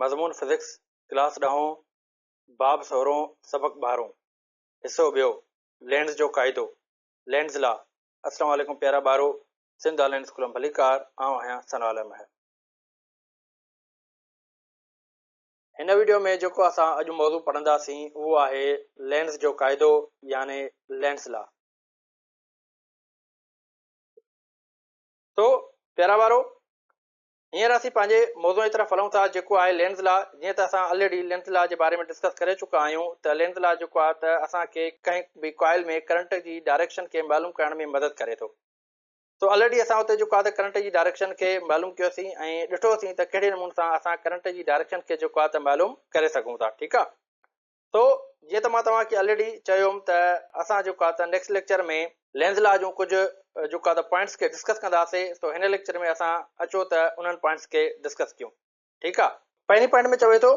मज़मून physics class 10 बाब 16 सबक 12 हिस्सो ॿियो लेंस जो क़ाइदो लेंस ला। अस्सलाम वालेकुम प्यारा ॿारो, सिंध ऑनलाइन स्कूल में भलीकार आऊं आहियां सनवाल महर। हिन वीडियो में जेको असां अॼु मौज़ू पढ़ंदासीं उहो आहे लेंस जो क़ाइदो यानी लेंस ला। तो प्यारा ॿारो, हींअर असीं पंहिंजे मौज़ू जी तरफ़ हलूं था जेको आहे लेंस ला। जीअं त असां ऑलरेडी लेंस ला जे बारे में डिस्कस करे चुका आहियूं त लेंस ला जेको आहे त असांखे कंहिं बि कॉइल में करंट जी डायरेक्शन खे मालूम करण में मदद करे थो। तो ऑलरेडी असां उते जेको आहे त करंट जी डायरेक्शन खे मालूम कयोसीं ऐं ॾिठोसीं त कहिड़े नमूने सां असां करंट जी डायरेक्शन खे जेको आहे त मालूम करे सघूं था। ठीकु आहे। तो जीअं त मां तव्हांखे ऑलरेडी चयोमि त असां जेको आहे त नेक्स्ट लेक्चर में लेंस ला जूं कुझु जेको आहे त पॉइंट्स खे डिस्कस कंदासीं। तो हिन लेक्चर में असां अचो त उन्हनि पॉइंट्स खे डिस्कस कयूं। ठीकु आहे। पहिरीं पॉइंट में चवे थो,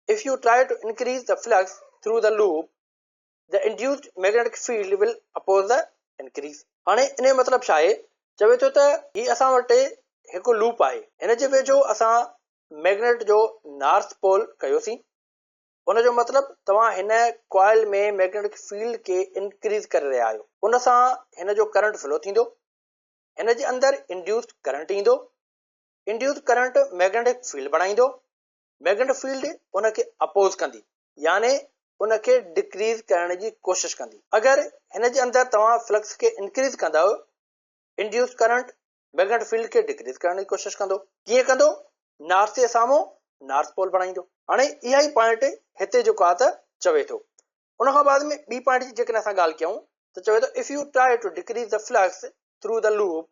if you try to increase the flux through the loop the induced magnetic field will oppose the increase. हाणे इन जो मतिलबु छा आहे? चवे थो त ही असां वटि हिकु लूप आहे, हिन जे वेझो असां मैग्नेट जो नॉर्थ पोल कयोसीं। उन जो मतिलबु तव्हां हिन कॉइल में मैग्नेटिक फील्ड खे इंक्रीज करे रहिया आहियो। उन सां हिन जो करंट फ्लो थींदो, हिन जे अंदरि इंड्यूस्ड करंट ईंदो। इंड्यूस्ड करंट मैग्नेटिक फील्ड बणाईंदो, मैग्नेटिक फील्ड उनखे अपोज कंदी यानी उनखे डिक्रीज करण जी कोशिशि कंदी। अगरि हिन जे अंदरि तव्हां फ्लक्स खे इंक्रीज कंदव, इंड्यूस्ड करंट मैग्नेटिक फील्ड खे डिक्रीज करण जी कोशिशि कंदो। कीअं कंदो? नॉर्थ जे साम्हूं नॉर्थ पोल बणाईंदो। हाणे इहा ई पॉइंट हिते जेको आहे त चवे थो। उन खां बाद में ॿी पॉइंट जी जेकॾहिं असां ॻाल्हि कयूं त चवे थो, if you try to decrease the flux through the loop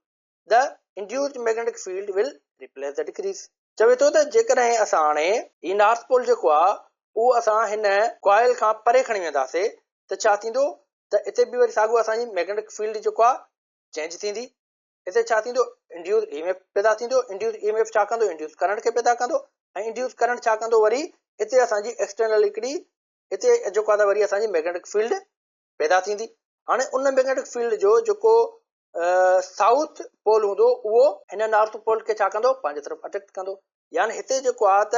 the induced magnetic field will replace the decrease. चवे थो त जेकॾहिं असां हाणे ही नॉर्थ पोल जेको आहे उहो असां हिन कॉइल खां परे खणी वेंदासीं त छा थींदो त हिते बि वरी साॻियो असांजी मैग्नेटिक फील्ड जेको आहे चेंज थींदी। हिते छा थींदो? इंड्यूस ईएमएफ पैदा थींदो। इंड्यूस ईएमएफ छा कंदो? इंड्यूस करंट खे पैदा कंदो ऐं इंड्यूस करंट छा कंदो? वरी हिते असांजी एक्सटर्नल हिकिड़ी हिते जेको आहे त वरी असांजी मैग्नेटिक फील्ड पैदा थींदी। हाणे उन मैग्नेटिक फील्ड जो जेको साउथ पोल हूंदो उहो हिन नॉर्थ पोल खे छा कंदो? पंहिंजे तरफ़ अट्रैक्ट कंदो। यानी हिते जेको आहे त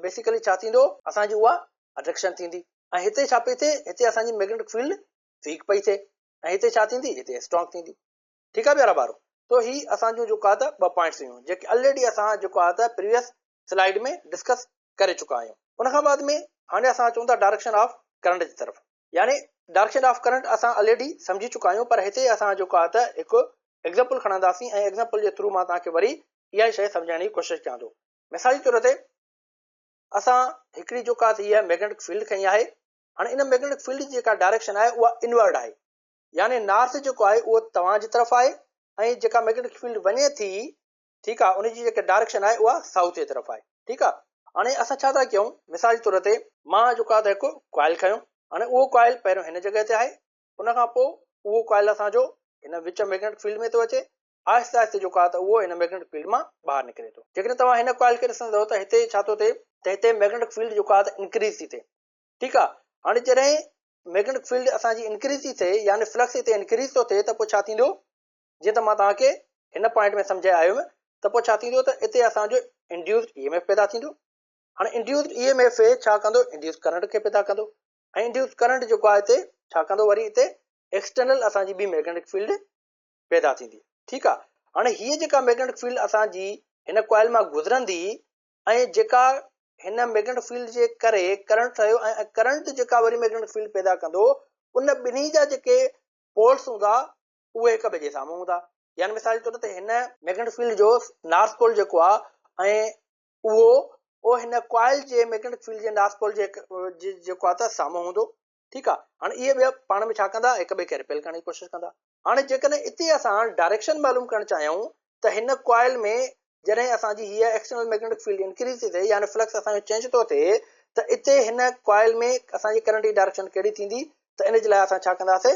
बेसिकली छा थींदो? असांजी उहा अट्रैक्शन थींदी ऐं हिते छा पई थिए? हिते असांजी मैग्नेटिक फील्ड वीक पई थिए ऐं हिते छा थींदी? हिते स्ट्रॉन्ग थींदी। ठीकु आहे प्यारा ॿारो। तो ही असांजो जेको आहे त ॿ पॉइंट्स हुयूं जेके ऑलरेडी असां जेको आहे त प्रीवियस स्लाइड में डिस्कस करे चुका आहियूं। उन खां बाद में हाणे असां अचूं था डायरेक्शन ऑफ करंट जी तरफ़। यानी डायरेक्शन ऑफ करंट असां ऑलरेडी सम्झी चुका आहियूं, पर हिते असां जेको आहे त हिकु एग्जाम्पल खणंदासीं ऐं एग्जाम्पल जे थ्रू मां तव्हांखे वरी इहा ई शइ सम्झाइण जी कोशिशि कयां थो। मिसाल जे तौर ते असां हिकिड़ी जेका आहे इहा मैग्नेटिक फील्ड खई आहे। हाणे इन मैग्नेटिक फील्ड जी जेका डायरेक्शन आहे उहा इनवर्ड आहे, यानी नॉर्थ जेको आहे उहो तव्हांजी तरफ़ आहे ऐं जेका मैग्नेटिक फील्ड वञे थी, ठीकु आहे, उनजी जेका डायरेक्शन आहे उहा साउथ जे तरफ़ आहे। ठीकु आहे। हाणे असां छा था कयूं? मिसाल जे तौर ते मां जेको आहे त हिकु कॉइल खयो। हाणे उहो कॉइल पहिरियों हिन जॻह ते आहे, उन खां पोइ उहो कॉइल असांजो हिन विच मैग्नेटिक फील्ड में थो अचे। आहिस्ते आहिस्ते जेको आहे त उहो हिन मैग्नेटिक फील्ड मां ॿाहिरि निकिरे थो। जेकॾहिं तव्हां हिन कॉइल खे ॾिसंदव त हिते छा थो थिए त हिते मैग्नेटिक फील्ड जेको आहे त इंक्रीज थी थिए। ठीकु आहे। हाणे जॾहिं मैग्नेटिक फील्ड असांजी इंक्रीज थी थिए यानी फ्लक्स हिते इंक्रीज थो थिए त पोइ छा थींदो? जीअं त मां तव्हांखे हिन पॉइंट में सम्झाए आयुमि त पोइ छा थींदो त हिते असांजो इंड्यूस्ड ईएमएफ पैदा थींदो। हाणे इंड्यूस्ड ईएमएफ छा कंदो? इंड्यूस करंट खे पैदा कंदो ऐं इंड्यूस करंट जेको आहे हिते छा कंदो? वरी हिते एक्सटर्नल असांजी ॿी मैग्नेटिक फील्ड पैदा थींदी। ठीकु आहे। हाणे हीअ जेका मैग्नेटिक फील्ड असांजी हिन कॉइल मां गुज़रंदी ऐं जेका हिन मैग्नेटिक फील्ड जे करे करंट ठहियो ऐं करंट जेका वरी मैग्नेटिक फील्ड पैदा कंदो, उन ॿिन्ही जा जेके पोल्स हूंदा उहे हिक ॿिए जे साम्हूं हूंदा। यानी मिसाल जे तौर ते हिन मैग्नेटिक फील्ड जो नॉर्थ पोल जेको आहे ऐं उहो हिन कॉइल जे मैग्नेटिक फील्ड जे नॉर्थ पोल जेको आहे त साम्हूं हूंदो। ठीकु आहे। हाणे इहे ॿिया पाण में छा कंदा? हिक ॿिए खे रिपेल करण जी कोशिशि कंदा। हाणे जेकॾहिं हिते असां डायरेक्शन मालूम करणु चाहियूं त हिन कॉइल में जॾहिं असांजी हीअ एक्सटर्नल मैग्नेटिक फील्ड इंक्रीज थी थिए यानी फ्लक्स असांजो चेंज थो थिए त हिते हिन कॉइल में असांजी करंट जी डायरेक्शन कहिड़ी थींदी? त इन जे लाइ असां छा कंदासीं?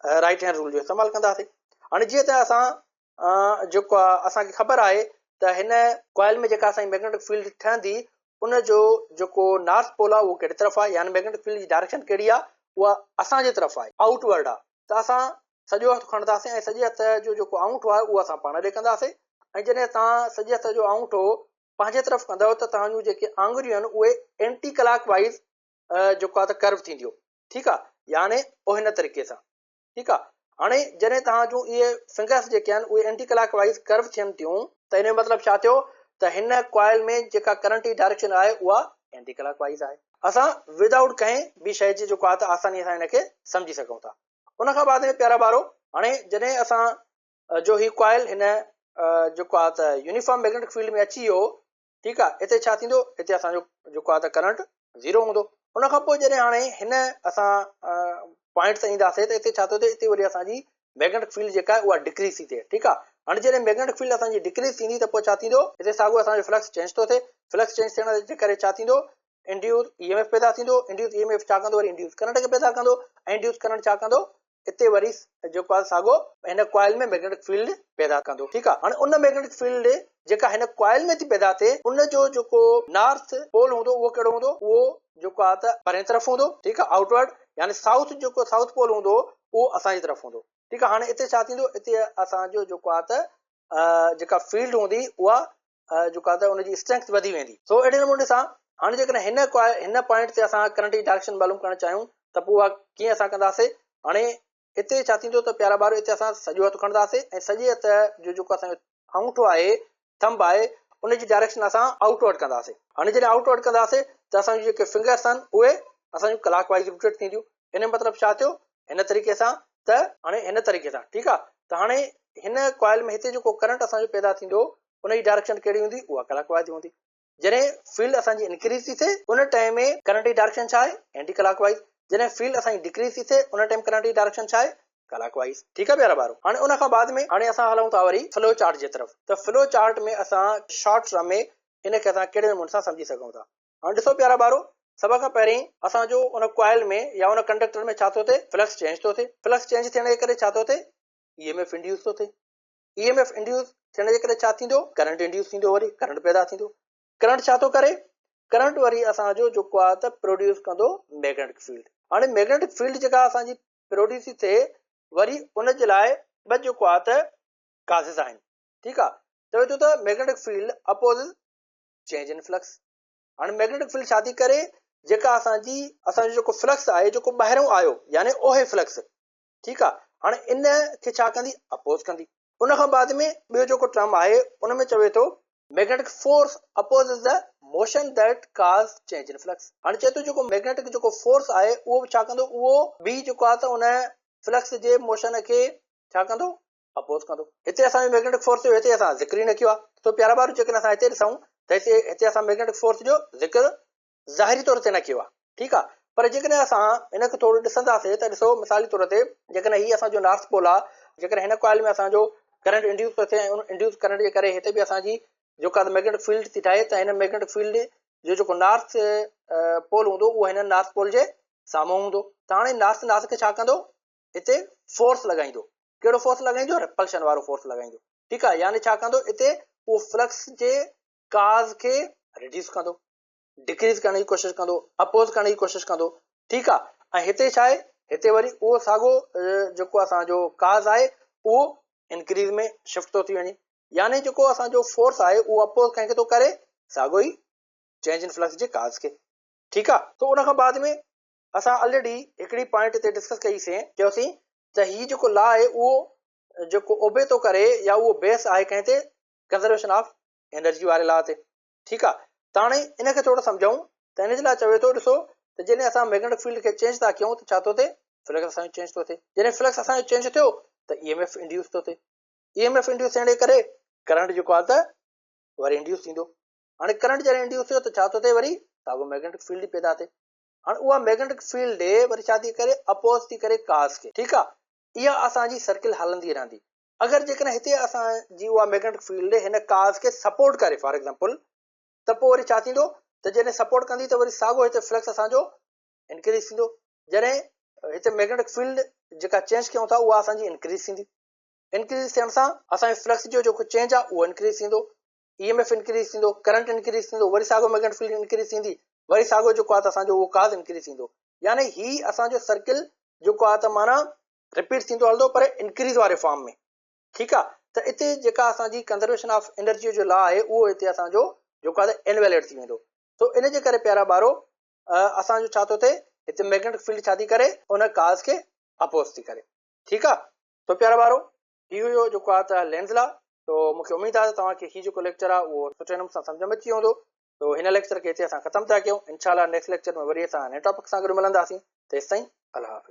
राइट हैंड रूल जो इस्तेमालु कंदासीं। हाणे जीअं त असां जेको आहे असांखे ख़बर आहे त हिन कॉइल में जेका असांजी मैग्नेटिक फील्ड ठहंदी उन जो जेको नॉर्थ पोल आहे उहो कहिड़ी तरफ़ आहे, यानी मैग्नेटिक फील्ड जी डायरेक्शन कहिड़ी आहे? उहा असांजे तरफ़ आहे, आउटवर्ड आहे। त असां सॼो हथु खणंदासीं ऐं सॼे हथ जो जेको आंगूठो आहे उहो असां पाण ॾे कंदासीं ऐं जॾहिं तव्हां सॼे हथ जो आंगूठो पंहिंजे तरफ़ कंदव त तव्हांजूं जेके आङुरियूं आहिनि उहे एंटी क्लॉक वाइज़ जेको आहे त कर्व थींदियूं। ठीकु आहे, यानी उहो हिन तरीक़े सां। ठीकु आहे, हाणे जॾहिं तव्हांजूं इहे फिंगर्स जेके आहिनि उहे एंटी क्लॉक वाइज़ कर्व थियनि थियूं त इन जो मतिलबु छा थियो त हिन कॉइल में जेका करंट जी डायरेक्शन आहे उहा एंटी क्लॉक वाइज़ आहे। असां विदाउट कंहिं बि शइ जी जेको आहे त आसानीअ सां हिनखे सम्झी सघूं था। उन खां बाद में प्यारा ॿारो, हाणे जॾहिं असां जो हीउ कॉइल हिन जेको आहे त यूनिफॉर्म मैग्नेटिक फील्ड में अची वियो, ठीकु आहे, हिते छा थींदो, हिते असांजो जेको आहे त करंट ज़ीरो हूंदो। उन खां पोइ जॾहिं हाणे हिन असां पॉइंट ते ईंदासीं त हिते छा थो थिए, हिते वरी असांजी मैग्नेटिक फील्ड जेका आहे उहा डिक्रीज़ थी थिए। ठीकु आहे, हाणे जॾहिं मैग्नेटिक फील्ड असांजी डिक्रीज़ थींदी त पोइ छा थींदो, हिते साॻियो असांजो फ्लक्स चेंज थो थिए। फ्लक्स चेंज थियण जे करे छा थींदो, इंड्यूस ईएमएफ पैदा थींदो। इंड्यूस ईएमएफ छा कंदो, वरी इंड्यूस करंट खे पैदा कंदो, ऐं इंड्यूस करंट छा कंदो, हिते वरी जेको आहे साॻियो हिन कॉइल में मैग्नेटिक फील्ड पैदा कंदो। ठीकु आहे, हाणे उन मैग्नेटिक फील्ड जेका हिन कॉइल में थी पैदा थिए उन जो जेको नॉर्थ पोल हूंदो उहो कहिड़ो हूंदो, उहो जेको आहे त परे तरफ़ हूंदो। ठीकु आहे, आउटवर्ड, यानी साउथ जेको साउथ पोल हूंदो उहो असांजी तरफ़ हूंदो। ठीकु आहे, हाणे हिते छा थींदो, हिते असांजो जेको आहे त जेका फील्ड हूंदी उहा जेको आहे त उनजी स्ट्रेंथ वधी वेंदी। सो अहिड़े नमूने सां हाणे जेकॾहिं हिन पॉइंट ते असां करंट जी डायरेक्शन मालूम करणु चाहियूं त पोइ उहा कीअं असां कंदासीं। हाणे हिते छा थींदो त प्यारा ॿार, हिते असां सॼो हथु खणंदासीं ऐं सॼे हथ जो जेको असांजो अंगूठो आहे, थंब आहे, उनजी डायरेक्शन असां आउटवर्ड कंदासीं। हाणे जॾहिं आउटवर्ड कंदासीं त असांजूं जेके फिंगर्स आहिनि उहे असांजूं क्लॉक वाइज़ रोटेट थींदियूं। इन जो मतिलबु छा थियो, हिन तरीक़े सां त हाणे हिन तरीक़े सां। ठीकु आहे, त हाणे हिन कॉइल में हिते जेको करंट असांजो पैदा थींदो उनजी डायरेक्शन कहिड़ी हूंदी, उहा क्लॉक वाइज़ हूंदी। जॾहिं फील्ड असांजी इंक्रीज़ थी थिए उन टाइम में करंट जी डायरेक्शन छा आहे, एंटी क्लॉक वाइज़। जॾहिं फील्ड असांजी डिक्रीज़ थी थिए उन टाइम करंट जी डायरेक्शन छा आहे, क्लॉक वाइज़। ठीकु आहे प्यारा ॿारो, हाणे उन खां बाद में हाणे असां हलूं था वरी फ्लो चार्ट जे तरफ़। त फ्लो चार्ट में असां शॉर्ट टर्म में इनखे असां कहिड़े नमूने सां सम्झी सघूं था। हाणे ॾिसो प्यारा ॿारो, सभ खां पहिरीं असांजो उन कॉइल में या उन कंडक्टर में छा थो थिए, फ्लक्स चेंज थो थिए। फ्लक्स चेंज थियण जे करे छा थो थिए, ईएमएफ इंड्यूस थो थिए। ईएमएफ इंड्यूस थियण जे करे छा थींदो, करंट इंड्यूस थींदो, वरी करंट पैदा थींदो। करंट छा थो करे, करंट वरी असांजो जेको आहे त प्रोड्यूस कंदो मैग्नेटिक फील्ड। हाणे मैग्नेटिक फील्ड जेका असांजी प्रोड्यूस थी थिए वरी उन जे लाइ ॿ जेको आहे त काज़िस आहिनि। ठीकु आहे, चवे थो त magnetic field opposite change in flux. हाणे मैग्नेटिक फील्ड छा थी करे, जेका असांजो जेको फ्लक्स आहे जेको ॿाहिरों आयो यानी ओहे फ्लक्स। ठीकु आहे, हाणे इन खे छा कंदी, अपोज़ कंदी। उन खां बाद में ॿियो जेको टर्म आहे उन में चवे थो magnetic force opposes the motion that cause change in flux. हाणे चए थो जेको मैग्नेटिक जेको फोर्स आहे उहो छा कंदो, उहो बि जेको आहे त उन फ्लक्स जे मोशन खे छा कंदो, अपोज़ कंदो। हिते असांजो मैग्नेटिक फोर्स जो हिते असां ज़िक्र ई न कयो आहे। तो प्यारा ॿार, जेकॾहिं असां हिते ॾिसूं त हिते असां मैग्नेटिक फोर्स जो ज़िक्र ज़ाहिरी तौर ते न कयो आहे। ठीकु आहे, पर जेकॾहिं असां हिनखे थोरो ॾिसंदासीं त ॾिसो, मिसाली तौर ते जेकॾहिं हीअ असांजो नॉर्थ पोल आहे, जेकॾहिं हिन कॉइल में असांजो करंट इंड्यूस थो थिए, इंड्यूस करंट जे करे हिते बि असांजी जेको आहे मैग्नेटिक फील्ड थी ठाहे, त हिन मैग्नेटिक फील्ड जो जेको नॉर्थ पोल हूंदो उहो हिन नॉर्थ पोल जे साम्हूं हूंदो। त हाणे नॉर्थ खे छा कंदो, हिते फोर्स लॻाईंदो। कहिड़ो फोर्स लॻाईंदो, रिपल्शन वारो फोर्स लॻाईंदो। ठीकु आहे, यानी छा कंदो, हिते उहो फ्लक्स जे काज़ खे रिड्यूस कंदो, डिक्रीज़ करण जी कोशिशि कंदो, अपोज़ करण जी कोशिशि कंदो। ठीकु आहे, ऐं हिते छा आहे, हिते वरी उहो साॻियो जेको असांजो काज़ आहे उहो इंक्रीज़ में शिफ्ट थो थी वञे, यानी जेको असांजो फोर्स आहे उहो अपोज़ कंहिंखे थो करे, साॻियो ई चेंज इन फ्लक्स जे काज़ खे। ठीकु आहे, त उन खां बाद में असां ऑलरेडी हिकिड़ी पॉइंट ते डिस्कस कईसीं, चयोसीं त हीउ जेको लॉ आहे उहो जेको ओबे थो करे या उहो बेस आहे कंहिं ते, कंज़र्वेशन ऑफ एनर्जी वारे लॉ ते। ठीकु आहे, त हाणे इनखे थोरो सम्झूं त हिन जे लाइ चवे थो, ॾिसो त जॾहिं असां मैग्नेटिक फील्ड खे चेंज था कयूं त छा थो थिए, फ्लक्स असांजो चेंज थो थिए। जॾहिं फ्लक्स असांजो चेंज थियो त ईएमएफ इंड्यूस थो थिए। ईएमएफ इंड्यूस थियण जे करे करंट जेको आहे त वरी इंड्यूस थींदो। हाणे करंट जॾहिं इंड्यूस थियो त छा थो थिए, वरी साॻियो मैग्नेटिक फील्ड पैदा थिए। हाणे उहा मैग्नेटिक फील्ड वरी छा थी करे, अपोज़ थी करे काज़ खे। ठीकु आहे, इहा असांजी सर्किल हलंदी रहंदी। अगरि जेकॾहिं हिते असांजी उहा मैग्नेटिक फील्ड हिन काज़ खे सपोर्ट करे, फॉर एग्जाम्पल, त पोइ वरी छा थींदो, त जॾहिं सपोर्ट कंदी त वरी साॻियो हिते फ्लक्स असांजो इंक्रीज़ थींदो। जॾहिं हिते मैग्नेटिक फील्ड जेका चेंज कयूं था उहा असांजी इंक्रीज़ थींदी। इंक्रीज़ थियण सां असांजे फ्लक्स जो जेको चेंज आहे उहो इंक्रीज़ थींदो, ईएमएफ इंक्रीज़ थींदो, करंट इंक्रीज़ थींदो, वरी साॻियो मैग्नेटिक फील्ड इंक्रीज़ थींदी, वरी साॻियो जेको आहे त असांजो उहो काज़ इंक्रीज़ थींदो। यानी ही असांजो सर्किल जेको आहे त माना रिपीट थींदो हलंदो, पर इंक्रीज़ वारे फॉर्म में। ठीकु आहे, त हिते जेका असांजी कंज़र्वेशन ऑफ एनर्जी जो लॉ आहे उहो हिते असांजो जेको आहे इनवैलिड थी वेंदो। सो इन जे करे प्यारा ॿारो असांजो छा थो थिए हिते मैग्नेटिक फील्ड छा थी करे उन कार्स खे अपोज़ थी करे। ठीकु आहे। तो प्यारा ॿारो इहो हुयो जेको आहे त लेंस लॉ। तो मूंखे उमेद आहे त तव्हांखे हीउ जेको लेक्चर आहे उहो सुठे नमूने सां सम्झ में अची हूंदो। तो हिन लेक्चर खे हिते असां ख़तमु था कयूं। इंशाअल्लाह नेक्स्ट लेक्चर में वरी असां नए टॉपिक सां गॾु मिलंदासीं। तेसिताईं अल्लाह हाफ़िज़।